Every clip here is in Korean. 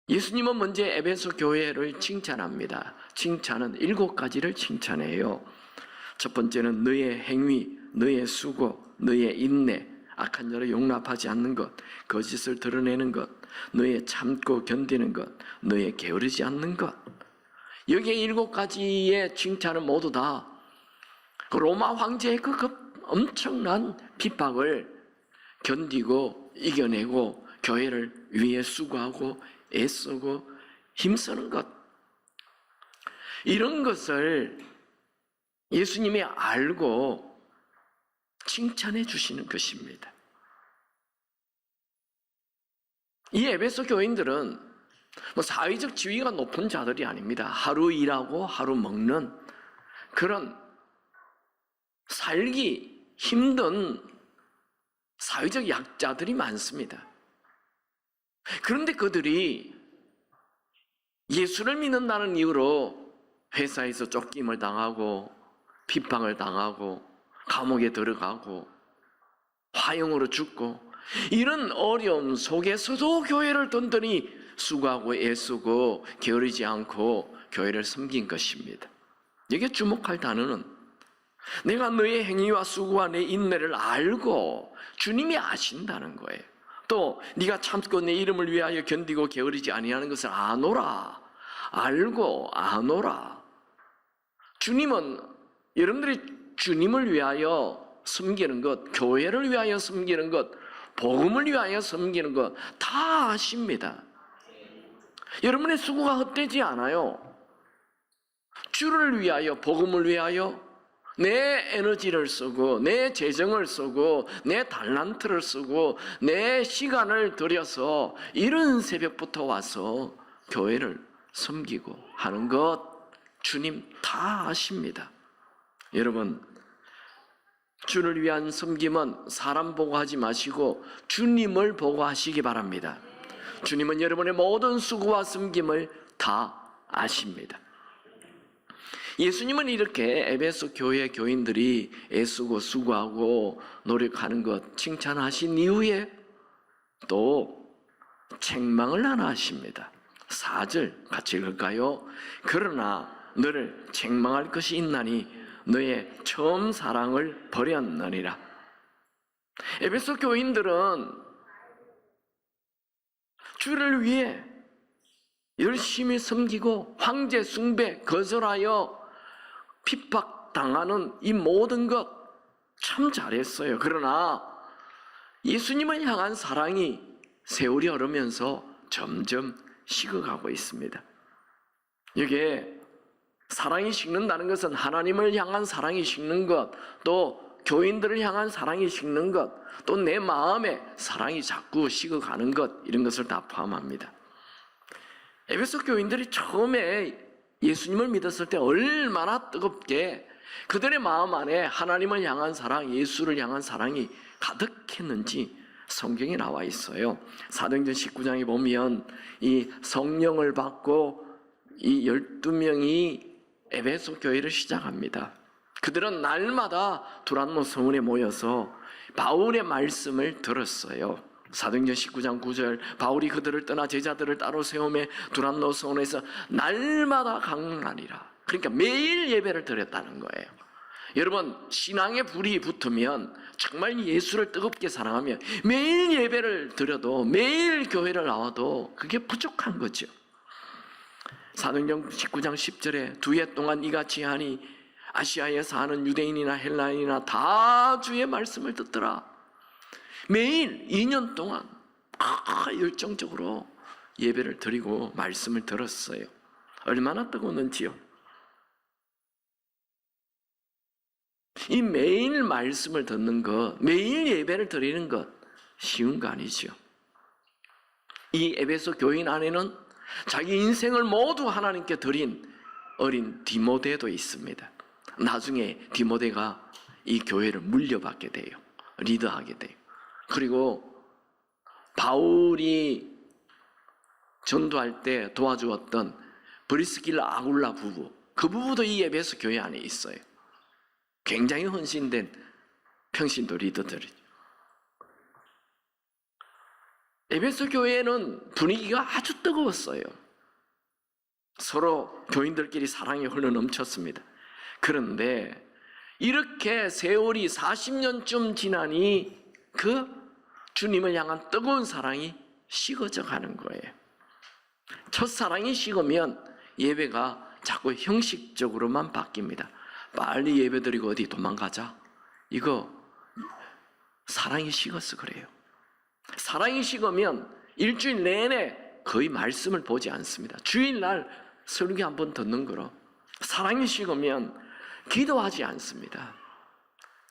예수님은 먼저 에베소 교회를 칭찬합니다. 칭찬은 7가지를 칭찬해요. 첫 번째는 너의 행위, 너의 수고, 너의 인내, 악한 자를 용납하지 않는 것, 거짓을 드러내는 것, 너의 참고 견디는 것, 너의 게으르지 않는 것. 여기에 7가지의 칭찬은 모두 다 로마 황제의 그 엄청난 핍박을 견디고 이겨내고 교회를 위해 수고하고 애쓰고 힘쓰는 것, 이런 것을 예수님이 알고 칭찬해 주시는 것입니다. 이 에베소 교인들은 사회적 지위가 높은 자들이 아닙니다. 하루 일하고 하루 먹는 그런 살기 힘든 사회적 약자들이 많습니다. 그런데 그들이 예수를 믿는다는 이유로 회사에서 쫓김을 당하고 핍박을 당하고 감옥에 들어가고 화형으로 죽고 이런 어려움 속에서도 교회를 든든히 수고하고 애쓰고 게으르지 않고 교회를 섬긴 것입니다. 여기에 주목할 단어는 내가 너의 행위와 수고와 내 인내를 알고 주님이 아신다는 거예요. 또 네가 참고 내 이름을 위하여 견디고 게으르지 아니하는 것을 아노라. 알고 아노라. 주님은 여러분들이 주님을 위하여 섬기는 것, 교회를 위하여 섬기는 것, 복음을 위하여 섬기는 것 다 아십니다. 여러분의 수고가 헛되지 않아요. 주를 위하여, 복음을 위하여 내 에너지를 쓰고 내 재정을 쓰고 내 달란트를 쓰고 내 시간을 들여서 이른 새벽부터 와서 교회를 섬기고 하는 것 주님 다 아십니다. 여러분, 주를 위한 섬김은 사람 보고 하지 마시고 주님을 보고 하시기 바랍니다. 주님은 여러분의 모든 수고와 섬김을 다 아십니다. 예수님은 이렇게 에베소 교회 교인들이 애쓰고 수고하고 노력하는 것 칭찬하신 이후에 또 책망을 하나 하십니다. 4절 같이 읽을까요? 그러나 너를 책망할 것이 있나니 너의 처음 사랑을 버렸느니라. 에베소 교인들은 주를 위해 열심히 섬기고 황제 숭배 거절하여 핍박당하는 이 모든 것 참 잘했어요. 그러나 예수님을 향한 사랑이 세월이 흐르면서 점점 식어가고 있습니다. 여기에 사랑이 식는다는 것은 하나님을 향한 사랑이 식는 것, 또 교인들을 향한 사랑이 식는 것, 또 내 마음에 사랑이 자꾸 식어가는 것, 이런 것을 다 포함합니다. 에베소 교인들이 처음에 예수님을 믿었을 때 얼마나 뜨겁게 그들의 마음 안에 하나님을 향한 사랑, 예수를 향한 사랑이 가득했는지 성경에 나와 있어요. 사도행전 19장에 보면 이 성령을 받고 이 12명이 에베소 교회를 시작합니다. 그들은 날마다 두란노 성원에 모여서 바울의 말씀을 들었어요. 사도행전 19장 9절 바울이 그들을 떠나 제자들을 따로 세우며 두란노 성원에서 날마다 강론하니라. 그러니까 매일 예배를 드렸다는 거예요. 여러분, 신앙의 불이 붙으면 정말 예수를 뜨겁게 사랑하며 매일 예배를 드려도 매일 교회를 나와도 그게 부족한 거죠. 사도행전 19장 10절에 두 해 동안 이같이 하니 아시아에 사는 유대인이나 헬라인이나 다 주의 말씀을 듣더라. 매일 2년 동안 열정적으로 예배를 드리고 말씀을 들었어요. 얼마나 뜨거웠는지요. 이 매일 말씀을 듣는 것, 매일 예배를 드리는 것 쉬운 거 아니죠. 이 에베소 교인 안에는 자기 인생을 모두 하나님께 드린 어린 디모데도 있습니다. 나중에 디모데가 이 교회를 물려받게 돼요. 리더하게 돼요. 그리고 바울이 전도할 때 도와주었던 브리스길라 아굴라 부부, 그 부부도 이 에베소 교회 안에 있어요. 굉장히 헌신된 평신도 리더들이죠. 에베소 교회는 분위기가 아주 뜨거웠어요. 서로 교인들끼리 사랑이 흘러넘쳤습니다. 그런데 이렇게 세월이 40년쯤 지나니 그 주님을 향한 뜨거운 사랑이 식어져 가는 거예요. 첫사랑이 식으면 예배가 자꾸 형식적으로만 바뀝니다. 빨리 예배드리고 어디 도망가자. 이거 사랑이 식어서 그래요. 사랑이 식으면 일주일 내내 거의 말씀을 보지 않습니다. 주일날 설교 한번 듣는 거로. 사랑이 식으면 기도하지 않습니다.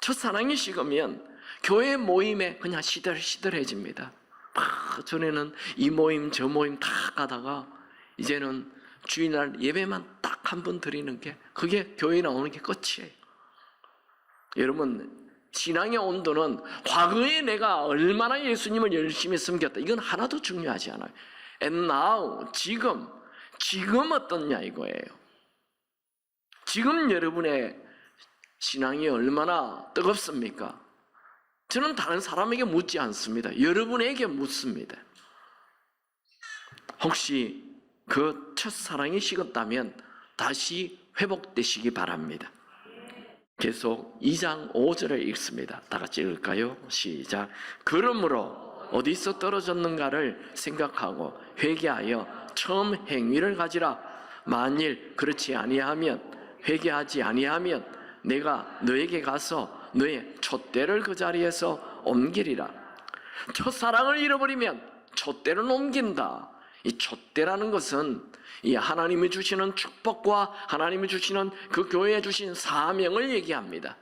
첫사랑이 식으면 교회 모임에 그냥 시들시들해집니다. 전에는 이 모임 저 모임 다 가다가 이제는 주일날 예배만 딱 한 번 드리는 게 그게 교회 나오는 게 끝이에요. 여러분, 신앙의 온도는 과거에 내가 얼마나 예수님을 열심히 섬겼다 이건 하나도 중요하지 않아요. And now, 지금 어떻냐 이거예요. 지금 여러분의 신앙이 얼마나 뜨겁습니까? 저는 다른 사람에게 묻지 않습니다. 여러분에게 묻습니다. 혹시 그 첫사랑이 식었다면 다시 회복되시기 바랍니다. 계속 2장 5절을 읽습니다. 다 같이 읽을까요? 시작. 그러므로 어디서 떨어졌는가를 생각하고 회개하여 처음 행위를 가지라. 만일 그렇지 아니하면, 회개하지 아니하면 내가 너에게 가서 너의 촛대를 그 자리에서 옮기리라. 첫사랑을 잃어버리면 촛대를 옮긴다. 이 촛대라는 것은 이 하나님이 주시는 축복과 하나님이 주시는 그 교회에 주신 사명을 얘기합니다.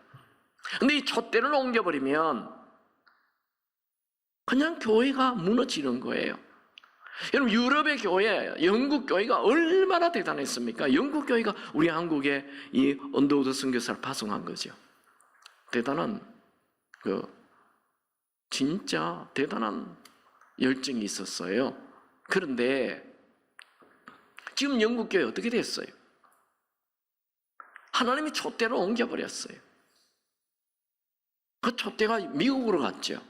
근데 이 촛대를 옮겨버리면 그냥 교회가 무너지는 거예요. 여러분, 유럽의 교회, 영국 교회가 얼마나 대단했습니까? 영국 교회가 우리 한국에 이 언더우드 선교사를 파송한 거죠. 대단한 진짜 대단한 열정이 있었어요. 그런데 지금 영국 교회 어떻게 됐어요? 하나님이 촛대를 옮겨버렸어요. 그 촛대가 미국으로 갔죠.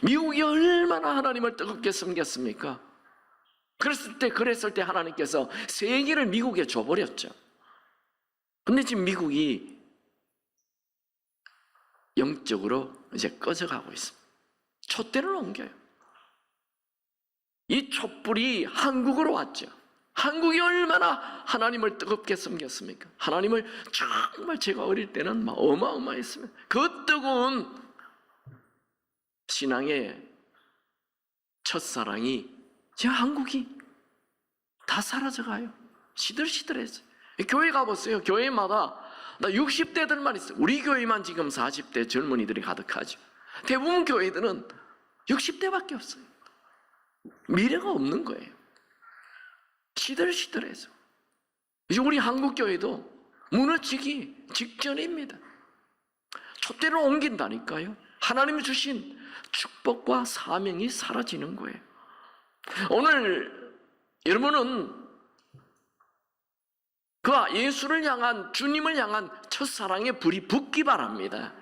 미국이 얼마나 하나님을 뜨겁게 섬겼습니까? 그랬을 때 하나님께서 세계를 미국에 줘버렸죠. 근데 지금 미국이 영적으로 이제 꺼져가고 있습니다. 촛대를 옮겨요. 이 촛불이 한국으로 왔죠. 한국이 얼마나 하나님을 뜨겁게 섬겼습니까? 하나님을 정말 제가 어릴 때는 막 어마어마했습니다. 그 뜨거운 신앙의 첫사랑이 지금 한국이 다 사라져가요. 시들시들해져요. 교회 가보세요. 교회마다 나 60대들만 있어요. 우리 교회만 지금 40대 젊은이들이 가득하죠. 대부분 교회들은 60대밖에 없어요. 미래가 없는 거예요. 시들시들해서 이제 우리 한국 교회도 무너지기 직전입니다. 촛대를 옮긴다니까요. 하나님이 주신 축복과 사명이 사라지는 거예요. 오늘 여러분은 그 예수를 향한, 주님을 향한 첫사랑의 불이 붙기 바랍니다.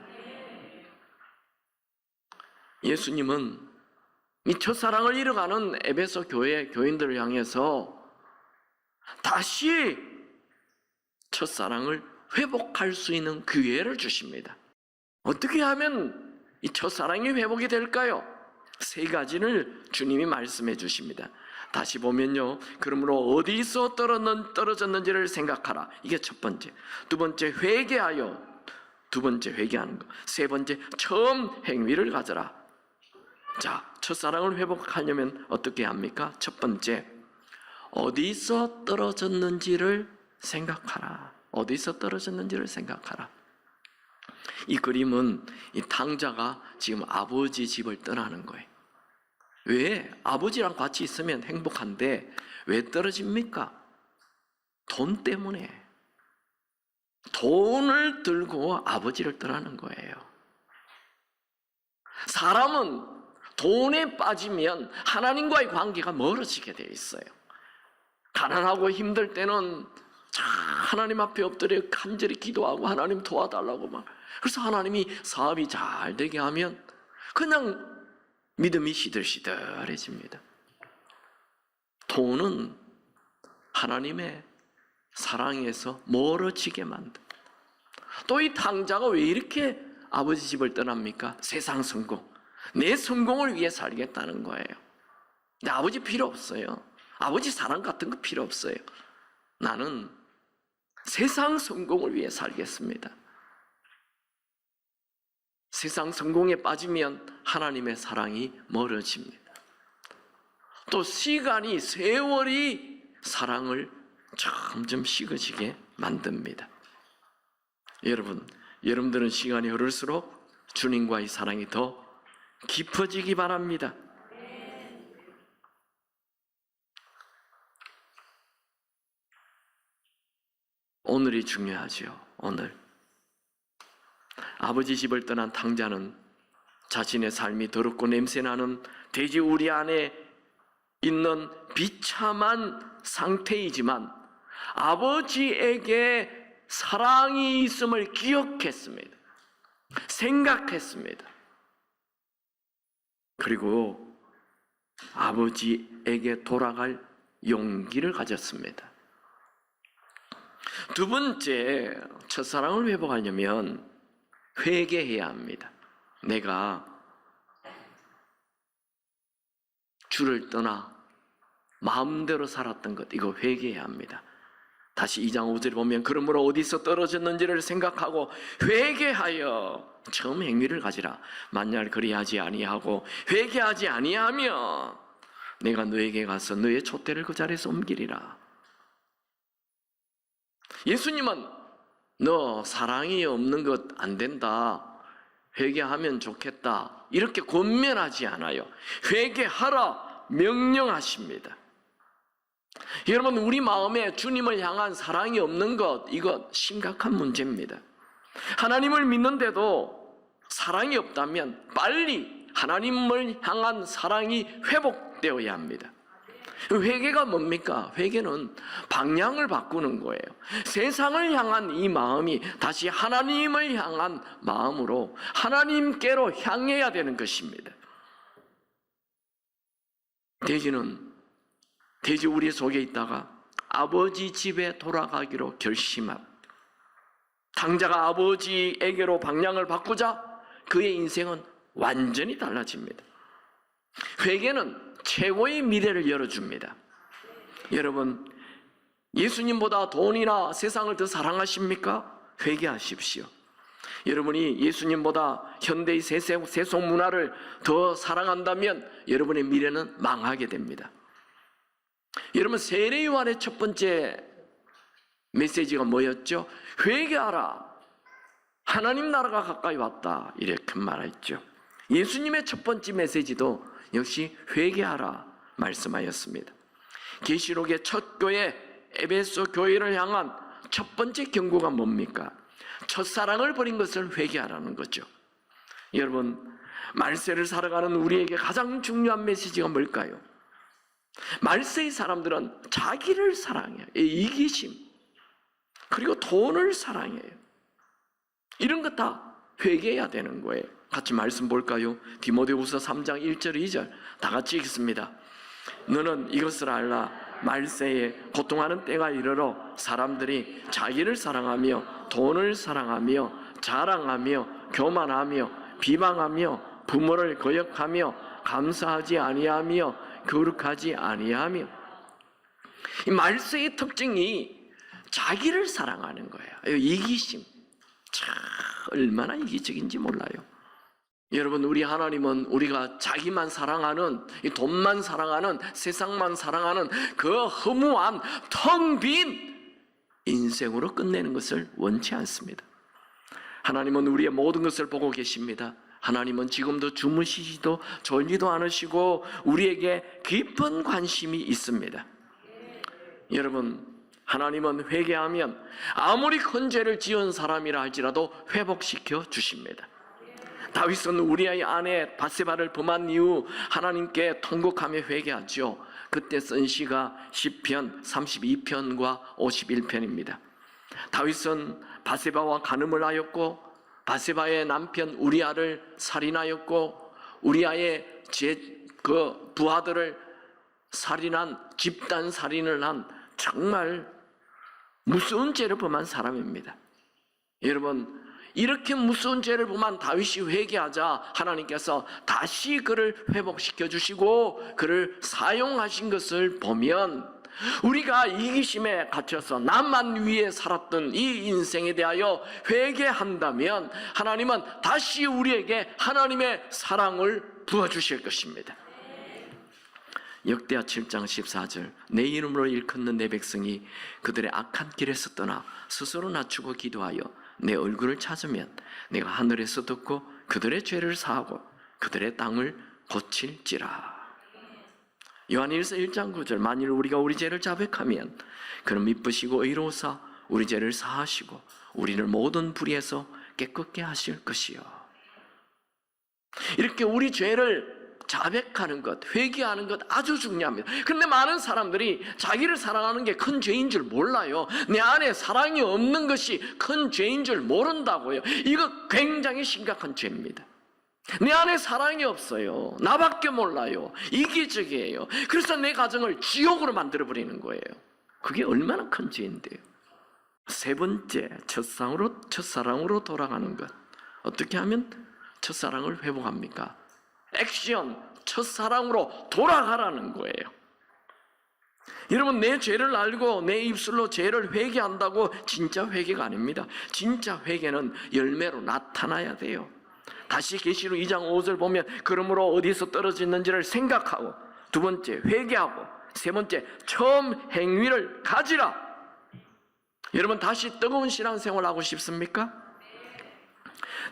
예수님은 이 첫사랑을 잃어가는 에베소 교회 교인들을 향해서 다시 첫사랑을 회복할 수 있는 기회를 주십니다. 어떻게 하면 이 첫사랑이 회복이 될까요? 3가지를 주님이 말씀해 주십니다. 다시 보면요, 그러므로 어디서 떨어졌는지를 생각하라. 이게 첫 번째. 두 번째, 회개하여. 두 번째, 회개하는 것. 세 번째, 처음 행위를 가져라. 자, 첫사랑을 회복하려면 어떻게 합니까? 첫 번째, 어디서 떨어졌는지를 생각하라. 어디서 떨어졌는지를 생각하라. 이 그림은 이 탕자가 지금 아버지 집을 떠나는 거예요. 왜? 아버지랑 같이 있으면 행복한데 왜 떨어집니까? 돈 때문에. 돈을 들고 아버지를 떠나는 거예요. 사람은 돈에 빠지면 하나님과의 관계가 멀어지게 되어 있어요. 가난하고 힘들 때는 하나님 앞에 엎드려 간절히 기도하고 하나님 도와달라고 막. 그래서 하나님이 사업이 잘 되게 하면 그냥 믿음이 시들시들해집니다. 돈은 하나님의 사랑에서 멀어지게 만듭니다. 또 이 탕자가 왜 이렇게 아버지 집을 떠납니까? 세상 성공, 내 성공을 위해 살겠다는 거예요. 근데 아버지 필요 없어요. 아버지 사랑 같은 거 필요 없어요. 나는 세상 성공을 위해 살겠습니다. 세상 성공에 빠지면 하나님의 사랑이 멀어집니다. 또 시간이, 세월이 사랑을 점점 식어지게 만듭니다. 여러분들은 시간이 흐를수록 주님과의 사랑이 더 깊어지기 바랍니다. 오늘이 중요하죠. 오늘 아버지 집을 떠난 탕자는 자신의 삶이 더럽고 냄새나는 돼지 우리 안에 있는 비참한 상태이지만 아버지에게 사랑이 있음을 기억했습니다. 생각했습니다. 그리고 아버지에게 돌아갈 용기를 가졌습니다. 두 번째, 첫사랑을 회복하려면 회개해야 합니다. 내가 주를 떠나 마음대로 살았던 것, 이거 회개해야 합니다. 다시 2장 5절에 보면 그러므로 어디서 떨어졌는지를 생각하고 회개하여 처음 행위를 가지라. 만약 그리하지 아니하고 회개하지 아니하며 내가 너에게 가서 너의 촛대를 그 자리에서 옮기리라. 예수님은 너 사랑이 없는 것 안 된다, 회개하면 좋겠다, 이렇게 권면하지 않아요. 회개하라 명령하십니다. 여러분, 우리 마음에 주님을 향한 사랑이 없는 것, 이거 심각한 문제입니다. 하나님을 믿는데도 사랑이 없다면 빨리 하나님을 향한 사랑이 회복되어야 합니다. 회개가 뭡니까? 회개는 방향을 바꾸는 거예요. 세상을 향한 이 마음이 다시 하나님을 향한 마음으로 하나님께로 향해야 되는 것입니다. 돼지 우리 속에 있다가 아버지 집에 돌아가기로 결심합니다. 탕자가 아버지에게로 방향을 바꾸자 그의 인생은 완전히 달라집니다. 회개는 최고의 미래를 열어줍니다. 여러분, 예수님보다 돈이나 세상을 더 사랑하십니까? 회개하십시오. 여러분이 예수님보다 현대의 세속 문화를 더 사랑한다면 여러분의 미래는 망하게 됩니다. 여러분, 세례 요한의 첫 번째 메시지가 뭐였죠? 회개하라, 하나님 나라가 가까이 왔다, 이렇게 말했죠. 예수님의 첫 번째 메시지도 역시 회개하라 말씀하였습니다. 계시록의 첫 교회 에베소 교회를 향한 첫 번째 경고가 뭡니까? 첫사랑을 버린 것을 회개하라는 거죠. 여러분, 말세를 살아가는 우리에게 가장 중요한 메시지가 뭘까요? 말세의 사람들은 자기를 사랑해요. 이기심, 그리고 돈을 사랑해요. 이런 것 다 회개해야 되는 거예요. 같이 말씀 볼까요? 디모데후서 3장 1절 2절 다 같이 읽습니다. 너는 이것을 알라. 말세에 고통하는 때가 이르러 사람들이 자기를 사랑하며 돈을 사랑하며 자랑하며 교만하며 비방하며 부모를 거역하며 감사하지 아니하며 거룩하지 아니하며. 이 말세의 특징이 자기를 사랑하는 거예요. 이기심. 참 얼마나 이기적인지 몰라요. 여러분, 우리 하나님은 우리가 자기만 사랑하는, 돈만 사랑하는, 세상만 사랑하는 그 허무한 텅 빈 인생으로 끝내는 것을 원치 않습니다. 하나님은 우리의 모든 것을 보고 계십니다. 하나님은 지금도 주무시지도 졸지도 않으시고 우리에게 깊은 관심이 있습니다. 여러분, 하나님은 회개하면 아무리 큰 죄를 지은 사람이라 할지라도 회복시켜 주십니다. 다윗은 우리의 아내 밧세바를 범한 이후 하나님께 통곡하며 회개하죠. 그때 쓴 시가 시편 32편과 51편입니다. 다윗은 밧세바와 간음을 하였고 밧세바의 남편 우리아를 살인하였고 우리아의 그 부하들을 살인한, 집단 살인을 한 정말 무서운 죄를 범한 사람입니다. 여러분, 이렇게 무서운 죄를 범한 다윗이 회개하자 하나님께서 다시 그를 회복시켜 주시고 그를 사용하신 것을 보면, 우리가 이기심에 갇혀서 나만 위해 살았던 이 인생에 대하여 회개한다면 하나님은 다시 우리에게 하나님의 사랑을 부어주실 것입니다. 역대하 7장 14절, 내 이름으로 일컫는 내 백성이 그들의 악한 길에서 떠나 스스로 낮추고 기도하여 내 얼굴을 찾으면 내가 하늘에서 듣고 그들의 죄를 사하고 그들의 땅을 고칠지라. 요한일서 1장 9절, 만일 우리가 우리 죄를 자백하면 그는 미쁘시고 의로우사 우리 죄를 사하시고 우리를 모든 불의에서 깨끗게 하실 것이요. 이렇게 우리 죄를 자백하는 것, 회개하는 것 아주 중요합니다. 그런데 많은 사람들이 자기를 사랑하는 게 큰 죄인 줄 몰라요. 내 안에 사랑이 없는 것이 큰 죄인 줄 모른다고요. 이거 굉장히 심각한 죄입니다. 내 안에 사랑이 없어요. 나밖에 몰라요. 이기적이에요. 그래서 내 가정을 지옥으로 만들어버리는 거예요. 그게 얼마나 큰 죄인데요. 세 번째, 첫사랑으로 돌아가는 것. 어떻게 하면 첫사랑을 회복합니까? 액션, 첫사랑으로 돌아가라는 거예요. 여러분, 내 죄를 알고 내 입술로 죄를 회개한다고 진짜 회개가 아닙니다. 진짜 회개는 열매로 나타나야 돼요. 다시 계시록 2장 5절 보면, 그러므로 어디서 떨어졌는지를 생각하고, 두 번째 회개하고, 세 번째 처음 행위를 가지라. 여러분, 다시 뜨거운 신앙생활 하고 싶습니까?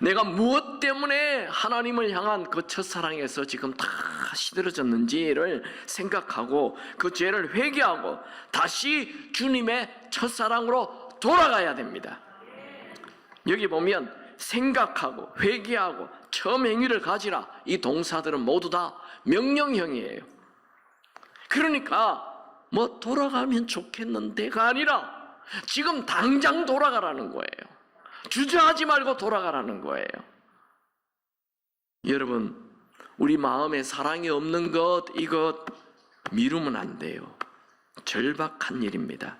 내가 무엇 때문에 하나님을 향한 그 첫사랑에서 지금 다 시들어졌는지를 생각하고 그 죄를 회개하고 다시 주님의 첫사랑으로 돌아가야 됩니다. 여기 보면 생각하고 회개하고 처음 행위를 가지라, 이 동사들은 모두 다 명령형이에요. 그러니까 뭐 돌아가면 좋겠는데가 아니라 지금 당장 돌아가라는 거예요. 주저하지 말고 돌아가라는 거예요. 여러분, 우리 마음에 사랑이 없는 것, 이것 미루면 안 돼요. 절박한 일입니다.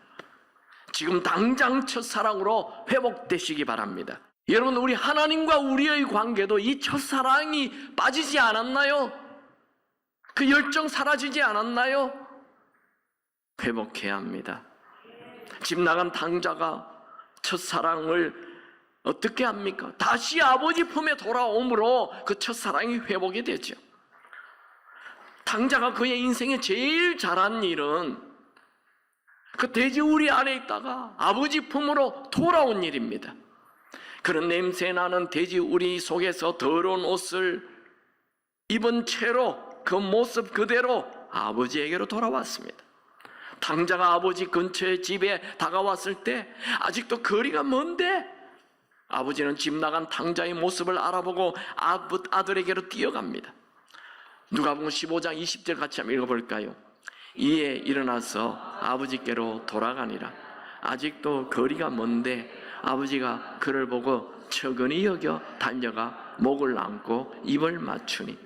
지금 당장 첫사랑으로 회복되시기 바랍니다. 여러분, 우리 하나님과 우리의 관계도 이 첫사랑이 빠지지 않았나요? 그 열정 사라지지 않았나요? 회복해야 합니다. 집 나간 당자가 첫사랑을 어떻게 합니까? 다시 아버지 품에 돌아옴으로 그 첫사랑이 회복이 되죠. 당자가 그의 인생에 제일 잘한 일은 그 돼지우리 안에 있다가 아버지 품으로 돌아온 일입니다. 그런 냄새나는 돼지우리 속에서 더러운 옷을 입은 채로 그 모습 그대로 아버지에게로 돌아왔습니다. 당자가 아버지 근처의 집에 다가왔을 때 아직도 거리가 먼데 아버지는 집 나간 당자의 모습을 알아보고 아들에게로 뛰어갑니다. 누가복음 15장 20절 같이 한번 읽어볼까요? 이에 일어나서 아버지께로 돌아가니라. 아직도 거리가 먼데 아버지가 그를 보고 처근히 여겨 달려가 목을 안고 입을 맞추니.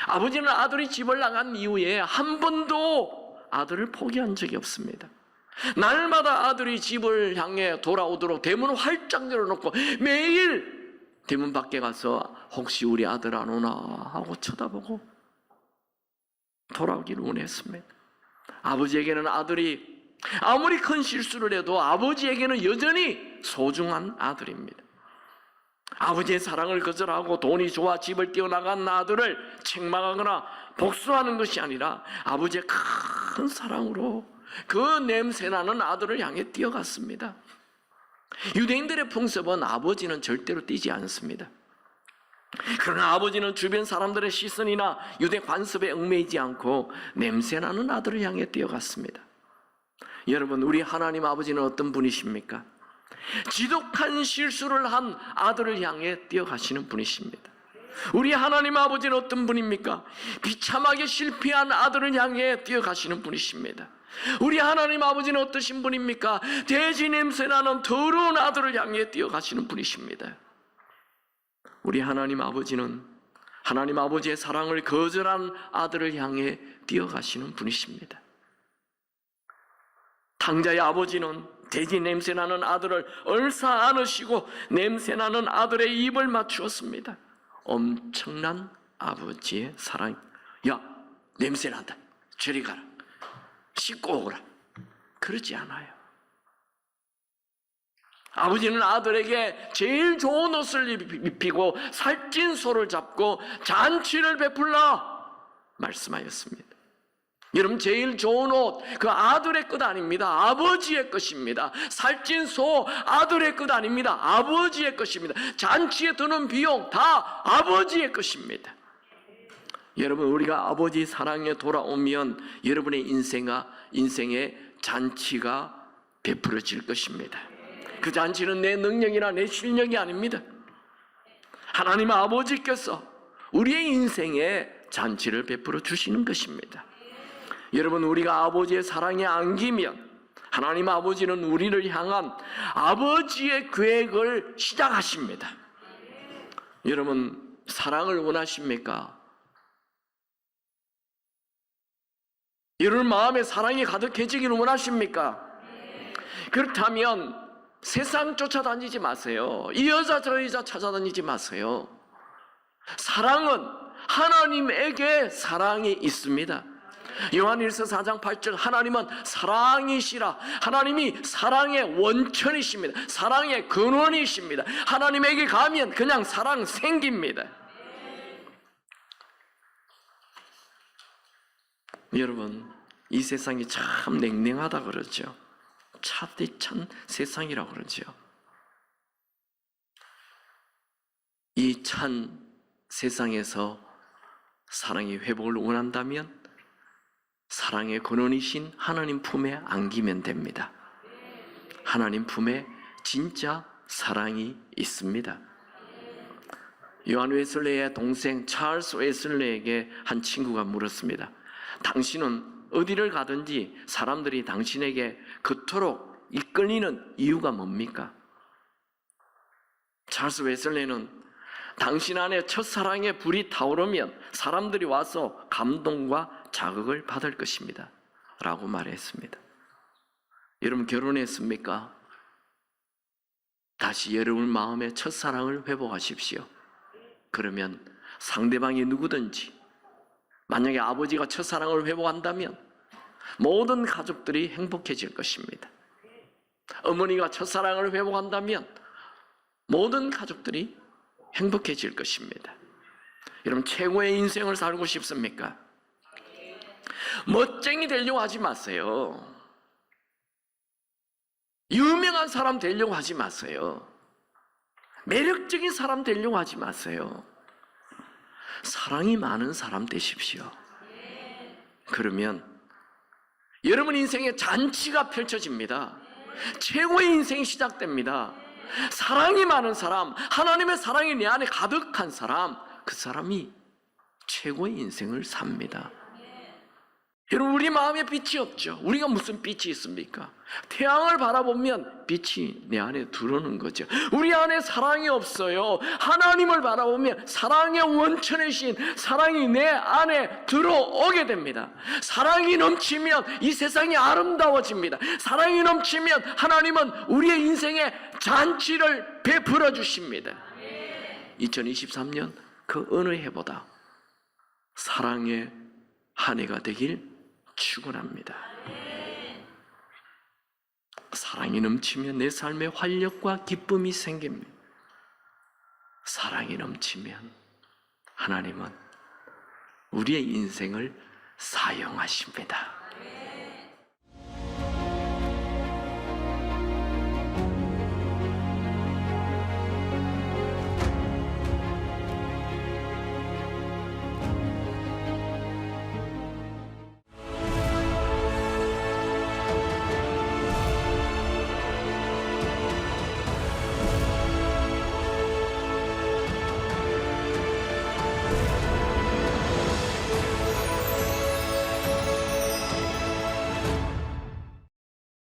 아버지는 아들이 집을 나간 이후에 한 번도 아들을 포기한 적이 없습니다. 날마다 아들이 집을 향해 돌아오도록 대문을 활짝 열어놓고 매일 대문 밖에 가서 혹시 우리 아들 안 오나 하고 쳐다보고 돌아오기를 원했습니다. 아버지에게는 아들이 아무리 큰 실수를 해도 아버지에게는 여전히 소중한 아들입니다. 아버지의 사랑을 거절하고 돈이 좋아 집을 뛰어나간 아들을 책망하거나 복수하는 것이 아니라 아버지의 큰 사랑으로 그 냄새나는 아들을 향해 뛰어갔습니다. 유대인들의 풍습은 아버지는 절대로 뛰지 않습니다. 그러나 아버지는 주변 사람들의 시선이나 유대 관습에 얽매이지 않고 냄새나는 아들을 향해 뛰어갔습니다. 여러분, 우리 하나님 아버지는 어떤 분이십니까? 지독한 실수를 한 아들을 향해 뛰어가시는 분이십니다. 우리 하나님 아버지는 어떤 분입니까? 비참하게 실패한 아들을 향해 뛰어가시는 분이십니다. 우리 하나님 아버지는 어떠신 분입니까? 돼지 냄새나는 더러운 아들을 향해 뛰어가시는 분이십니다. 우리 하나님 아버지는 하나님 아버지의 사랑을 거절한 아들을 향해 뛰어가시는 분이십니다. 탕자의 아버지는 돼지 냄새나는 아들을 얼싸 안으시고 냄새나는 아들의 입을 맞추었습니다. 엄청난 아버지의 사랑. 야, 냄새난다, 저리 가라, 씻고 오거라. 그러지 않아요. 아버지는 아들에게 제일 좋은 옷을 입히고 살찐 소를 잡고 잔치를 베풀라 말씀하였습니다. 여러분, 제일 좋은 옷, 그 아들의 것 아닙니다. 아버지의 것입니다. 살찐 소, 아들의 것 아닙니다. 아버지의 것입니다. 잔치에 드는 비용 다 아버지의 것입니다. 여러분, 우리가 아버지 사랑에 돌아오면 여러분의 인생의 잔치가 베풀어질 것입니다. 그 잔치는 내 능력이나 내 실력이 아닙니다. 하나님 아버지께서 우리의 인생에 잔치를 베풀어 주시는 것입니다. 여러분, 우리가 아버지의 사랑에 안기면 하나님 아버지는 우리를 향한 아버지의 계획을 시작하십니다. 여러분, 사랑을 원하십니까? 여러분 마음에 사랑이 가득해지기를 원하십니까? 그렇다면 세상 쫓아다니지 마세요. 이 여자 저 여자 찾아다니지 마세요. 사랑은 하나님에게 사랑이 있습니다. 요한일서 4장 8절, 하나님은 사랑이시라. 하나님이 사랑의 원천이십니다. 사랑의 근원이십니다. 하나님에게 가면 그냥 사랑 생깁니다. 여러분, 이 세상이 참 냉랭하다 그러죠. 차디찬 세상이라고 그러죠. 이 찬 세상에서 사랑의 회복을 원한다면 사랑의 근원이신 하나님 품에 안기면 됩니다. 하나님 품에 진짜 사랑이 있습니다. 요한 웨슬레의 동생 찰스 웨슬레에게 한 친구가 물었습니다. 당신은 어디를 가든지 사람들이 당신에게 그토록 이끌리는 이유가 뭡니까? 찰스 웨슬레는 당신 안에 첫사랑의 불이 타오르면 사람들이 와서 감동과 자극을 받을 것입니다 라고 말했습니다. 여러분, 결혼했습니까? 다시 여러분 마음의 첫사랑을 회복하십시오. 그러면 상대방이 누구든지, 만약에 아버지가 첫사랑을 회복한다면 모든 가족들이 행복해질 것입니다. 어머니가 첫사랑을 회복한다면 모든 가족들이 행복해질 것입니다. 여러분, 최고의 인생을 살고 싶습니까? 멋쟁이 되려고 하지 마세요. 유명한 사람 되려고 하지 마세요. 매력적인 사람 되려고 하지 마세요. 사랑이 많은 사람 되십시오. 그러면 여러분 인생의 잔치가 펼쳐집니다. 최고의 인생이 시작됩니다. 사랑이 많은 사람, 하나님의 사랑이 내 안에 가득한 사람, 그 사람이 최고의 인생을 삽니다. 여러분, 우리 마음에 빛이 없죠. 우리가 무슨 빛이 있습니까? 태양을 바라보면 빛이 내 안에 들어오는 거죠. 우리 안에 사랑이 없어요. 하나님을 바라보면 사랑의 원천이신 사랑이 내 안에 들어오게 됩니다. 사랑이 넘치면 이 세상이 아름다워집니다. 사랑이 넘치면 하나님은 우리의 인생에 잔치를 베풀어 주십니다. 2023년 그 어느 해보다 사랑의 한 해가 되길 축원합니다. 사랑이 넘치면 내 삶에 활력과 기쁨이 생깁니다. 사랑이 넘치면 하나님은 우리의 인생을 사용하십니다.